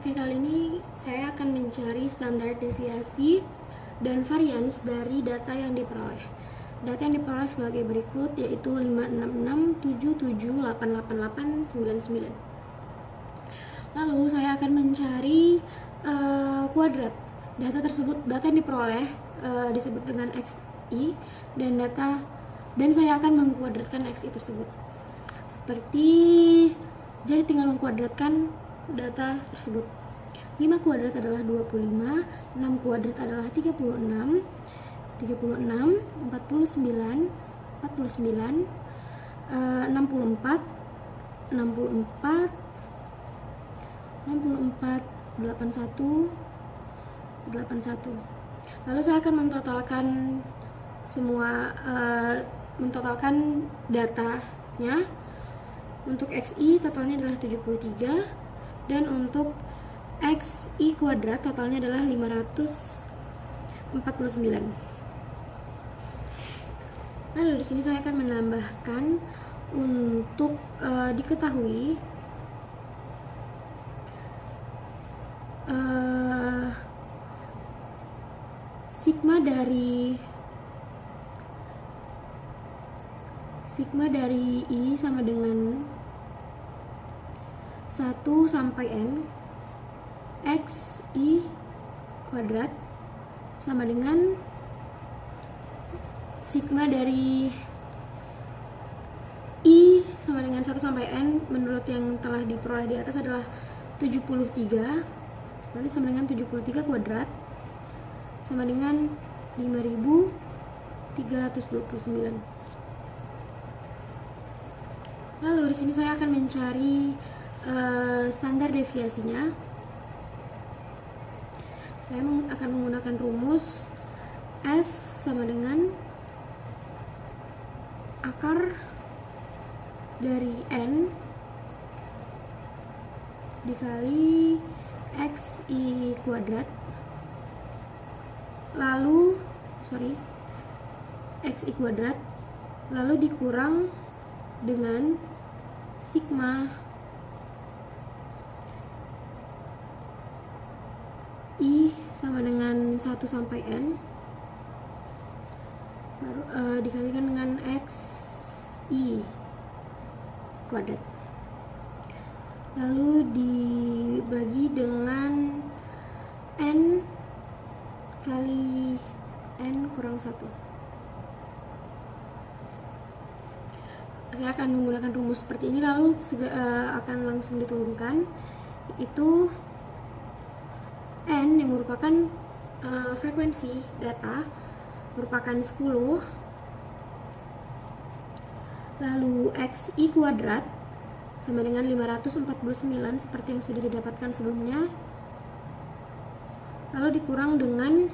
Oke, kali ini saya akan mencari standar deviasi dan varians dari data yang diperoleh. Data yang diperoleh sebagai berikut, yaitu 56677888899. Lalu saya akan mencari kuadrat. Data yang diperoleh disebut dengan XI dan saya akan mengkuadratkan XI tersebut. Jadi tinggal mengkuadratkan data tersebut. 5 kuadrat adalah 25, 6 kuadrat adalah 36, 49, 64, 64, 81, 81. Lalu saya akan mentotalkan datanya. Untuk XI totalnya adalah 73 dan untuk XI kuadrat totalnya adalah 549. Lalu di sini saya akan menambahkan untuk diketahui sigma dari I sama dengan 1 sampai N XI kuadrat sama dengan sigma dari I sama dengan 1 sampai N menurut yang telah diperoleh di atas adalah 73, berarti sama dengan 73 kuadrat sama dengan 5329. Lalu di sini saya akan mencari standar deviasinya. Saya akan menggunakan rumus S sama dengan akar dari N dikali XI kuadrat XI kuadrat lalu dikurang dengan sigma I sama dengan 1 sampai N baru dikalikan dengan XI kuadrat lalu dibagi dengan N kali N kurang 1. Saya akan menggunakan rumus seperti ini lalu akan langsung diturunkan, itu N yang merupakan frekuensi data merupakan 10, lalu XI kuadrat sama dengan 549 seperti yang sudah didapatkan sebelumnya, lalu dikurang dengan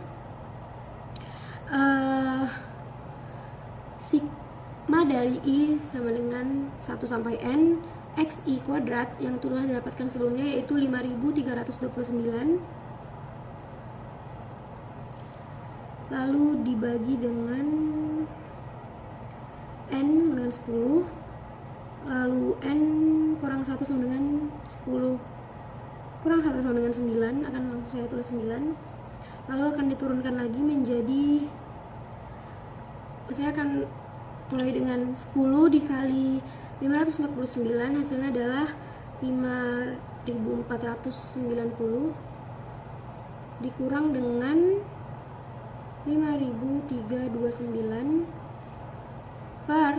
sigma dari I sama dengan 1 sampai N XI kuadrat yang telah didapatkan sebelumnya yaitu 5329 lalu dibagi dengan N dengan 10 lalu N kurang 1 sama dengan 10 kurang 1 sama dengan 9 akan langsung saya tulis 9 lalu akan diturunkan lagi menjadi saya akan mulai dengan 10 dikali 549 hasilnya adalah 5490 dikurang dengan 5329 per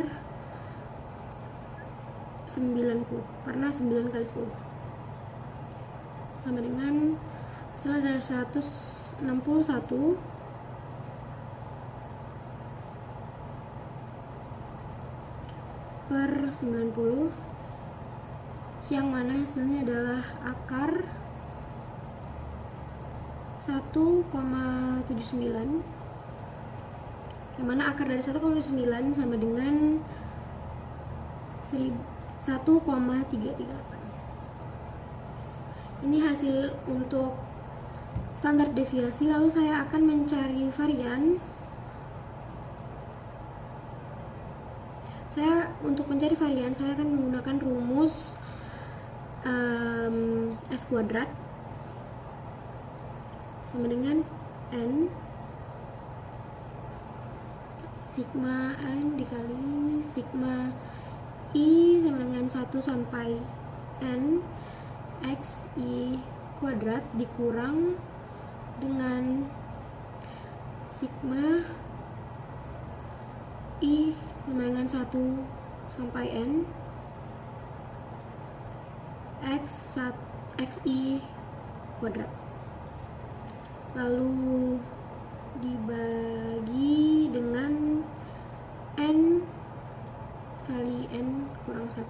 90 karena 9 kali 10 sama dengan hasilnya adalah 161 per 90 yang mana hasilnya adalah akar 1,79 yang mana akar dari 1,79 sama dengan 1,338. Ini hasil untuk standar deviasi. Lalu saya akan mencari varians. Untuk mencari varian saya akan menggunakan rumus S kuadrat sama dengan N sigma N dikali sigma I sama dengan 1 sampai N X I kuadrat dikurang dengan sigma I sama dengan 1 sampai N XI kuadrat, lalu dibagi dengan N kali N kurang 1.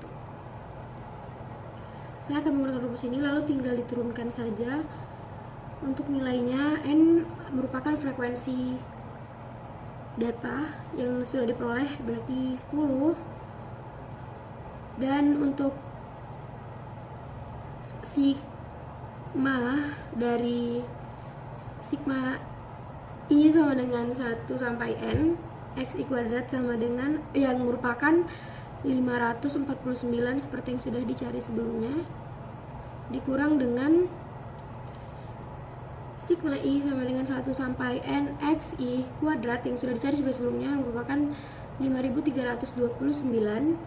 Saya akan menggunakan rumus ini lalu tinggal diturunkan saja. Untuk nilainya, N merupakan frekuensi data yang sudah diperoleh, berarti 10. Dan untuk sigma dari sigma I sama dengan 1 sampai N XI kuadrat sama dengan yang merupakan 549 seperti yang sudah dicari sebelumnya, dikurang dengan sigma I sama dengan 1 sampai N XI kuadrat yang sudah dicari juga sebelumnya, merupakan 5329,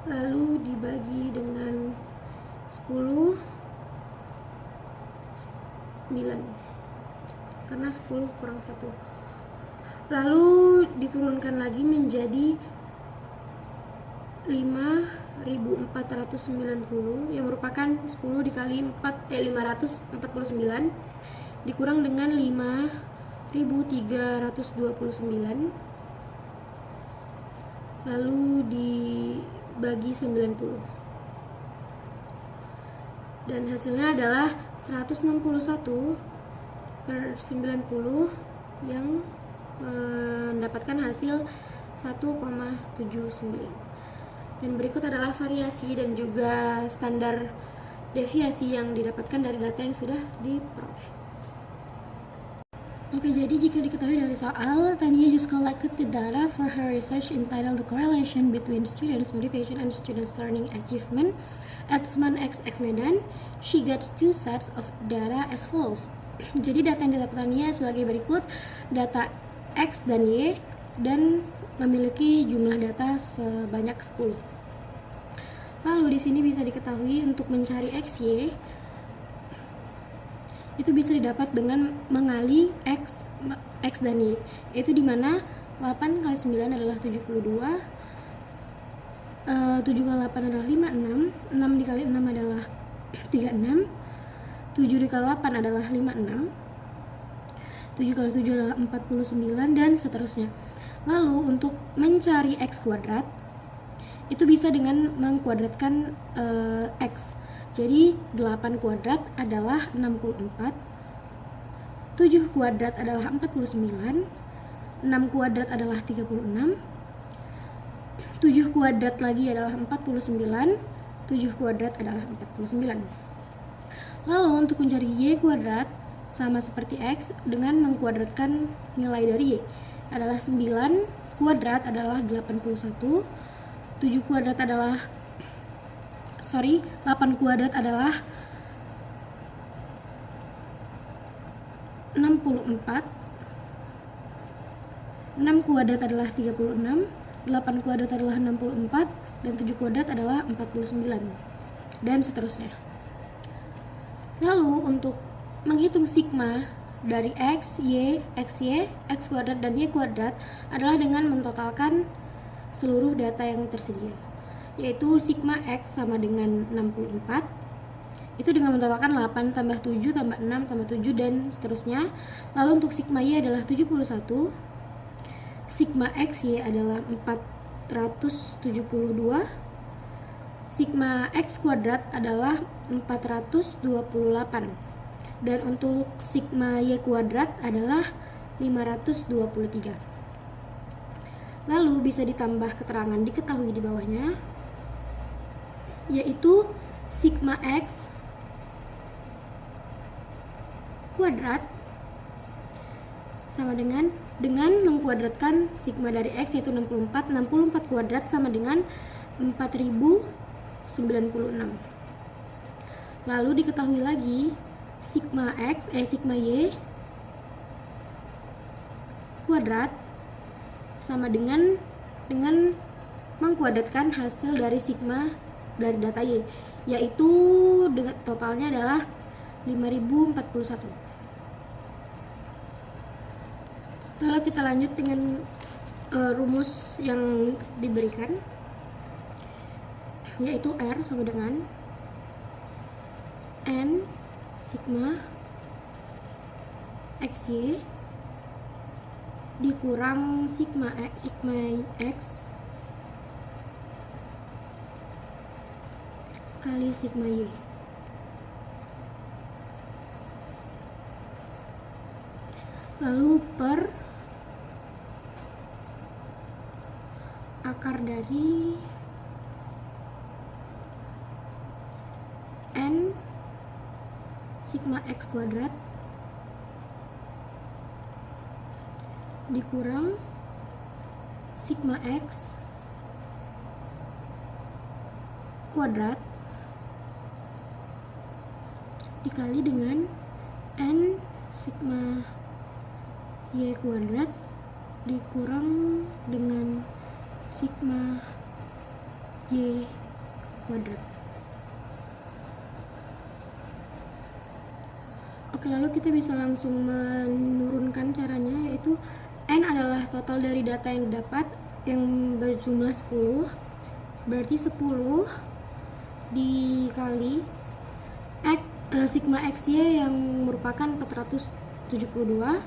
lalu dibagi dengan 10 9 karena 10 kurang 1, lalu diturunkan lagi menjadi 5490 yang merupakan 10 dikali 549 dikurang dengan 5329, lalu dibagi 90 dan hasilnya adalah 161 per 90 yang mendapatkan hasil 1,79. Dan berikut adalah variasi dan juga standar deviasi yang didapatkan dari data yang sudah diperoleh. Oke, jadi jika diketahui dari soal, Tania just collected the data for her research entitled The Correlation Between Students' Motivation and Students' Learning Achievement at SMAN X Medan. She gets 2 sets of data as follows. Jadi data yang didapatkan Tania sebagai berikut, data X dan Y, dan memiliki jumlah data sebanyak 10. Lalu di sini bisa diketahui untuk mencari XY itu bisa didapat dengan mengali X dan Y, yaitu dimana 8 kali 9 adalah 72, 7 kali 8 adalah 56, 6 dikali 6 adalah 36, 7 dikali 8 adalah 56, 7 kali 7 adalah 49, dan seterusnya. Lalu untuk mencari X kuadrat itu bisa dengan mengkuadratkan X. Jadi 8 kuadrat adalah 64, 7 kuadrat adalah 49, 6 kuadrat adalah 36, 7 kuadrat lagi adalah 49, 7 kuadrat adalah 49. Lalu untuk mencari Y kuadrat sama seperti X dengan mengkuadratkan nilai dari Y adalah 9 kuadrat adalah 81, 7 kuadrat adalah 8 kuadrat adalah 64, 6 kuadrat adalah 36, 8 kuadrat adalah 64, dan 7 kuadrat adalah 49, dan seterusnya. Lalu untuk menghitung sigma dari X, Y, XY, X kuadrat, dan Y kuadrat adalah dengan mentotalkan seluruh data yang tersedia, yaitu sigma X sama dengan 64, itu dengan mentotalkan 8 tambah 7 tambah 6 tambah 7 dan seterusnya. Lalu untuk sigma Y adalah 71, sigma XY adalah 472, sigma X kuadrat adalah 428, dan untuk sigma Y kuadrat adalah 523. Lalu bisa ditambah keterangan diketahui di bawahnya, yaitu sigma X kuadrat sama dengan mengkuadratkan sigma dari X yaitu 64 kuadrat sama dengan 4000 Lalu diketahui lagi sigma y kuadrat sama dengan mengkuadratkan hasil dari sigma dari data Y, yaitu totalnya adalah 5041. Lalu kita lanjut dengan rumus yang diberikan, yaitu R sama dengan N sigma XY dikurang sigma X kali sigma Y. Lalu per akar dari N sigma X kuadrat dikurang sigma X kuadrat dikali dengan N sigma Y kuadrat dikurang dengan sigma Y kuadrat. Oke, lalu kita bisa langsung menurunkan caranya, yaitu N adalah total dari data yang didapat yang berjumlah 10, berarti 10 dikali sigma XY yang merupakan 472,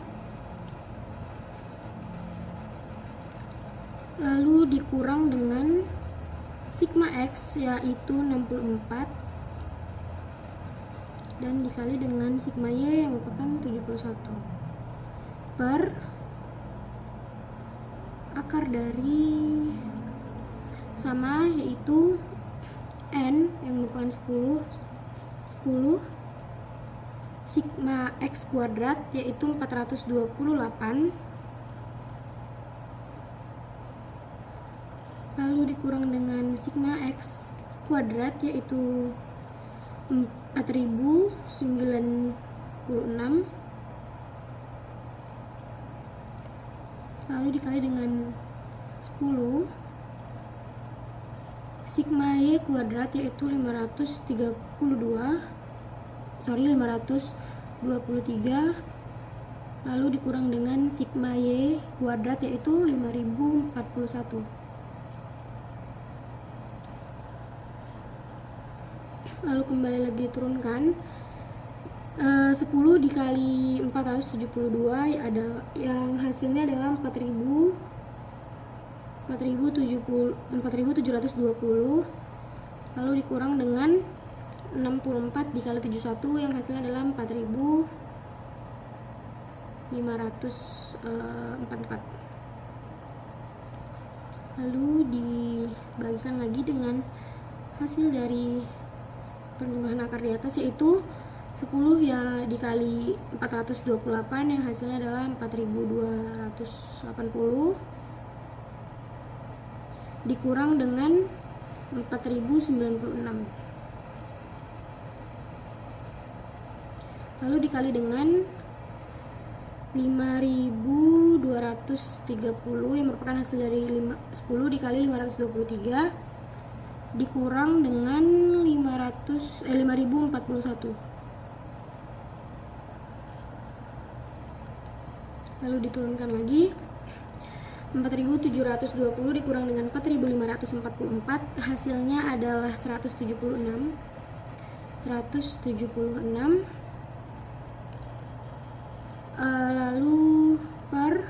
lalu dikurang dengan sigma X yaitu 64 dan dikali dengan sigma Y yang merupakan 71 per akar dari sama yaitu N yang merupakan 10 sigma X kuadrat yaitu 428 lalu dikurang dengan sigma X kuadrat yaitu 4096 lalu dikali dengan 10 sigma Y kuadrat yaitu 523 lalu dikurang dengan sigma Y kuadrat yaitu 5041. Lalu kembali lagi diturunkan, 10 dikali 472 ada yang hasilnya adalah 4720, lalu dikurang dengan 64 dikali 71 yang hasilnya adalah 4544. Lalu dibagikan lagi dengan hasil dari penjumlahan akar di atas, yaitu 10 ya dikali 428 yang hasilnya adalah 4280 dikurang dengan 4096 lalu dikali dengan 5230 yang merupakan hasil dari 10 dikali 523 dikurang dengan 5041. Lalu diturunkan lagi, 4720 dikurang dengan 4544 hasilnya adalah 176. Lalu per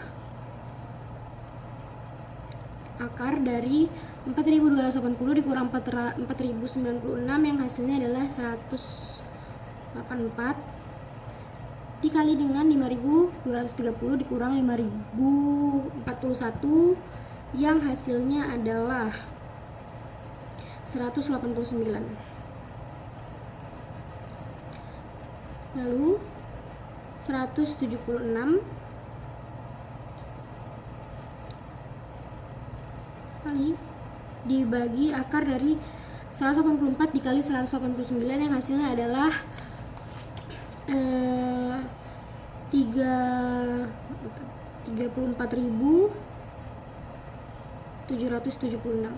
akar dari 4280 dikurang 4096 yang hasilnya adalah 184 dikali dengan 5230 dikurang 5041 yang hasilnya adalah 189. Lalu 176 kali dibagi akar dari 184 dikali 189 yang hasilnya adalah 34.776.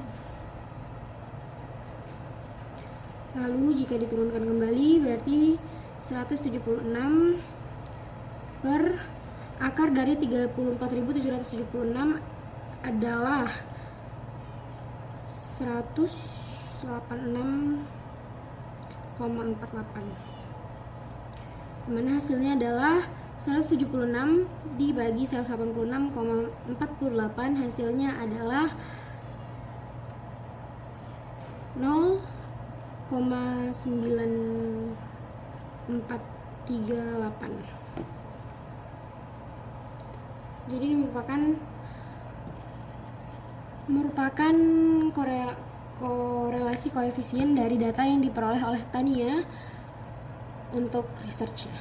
Lalu jika diturunkan kembali berarti 176 per akar dari 34.776 adalah 186,48, dimana hasilnya adalah 176 dibagi 186,48, hasilnya adalah 0,9438. Jadi ini merupakan korelasi koefisien dari data yang diperoleh oleh Tania untuk research-nya.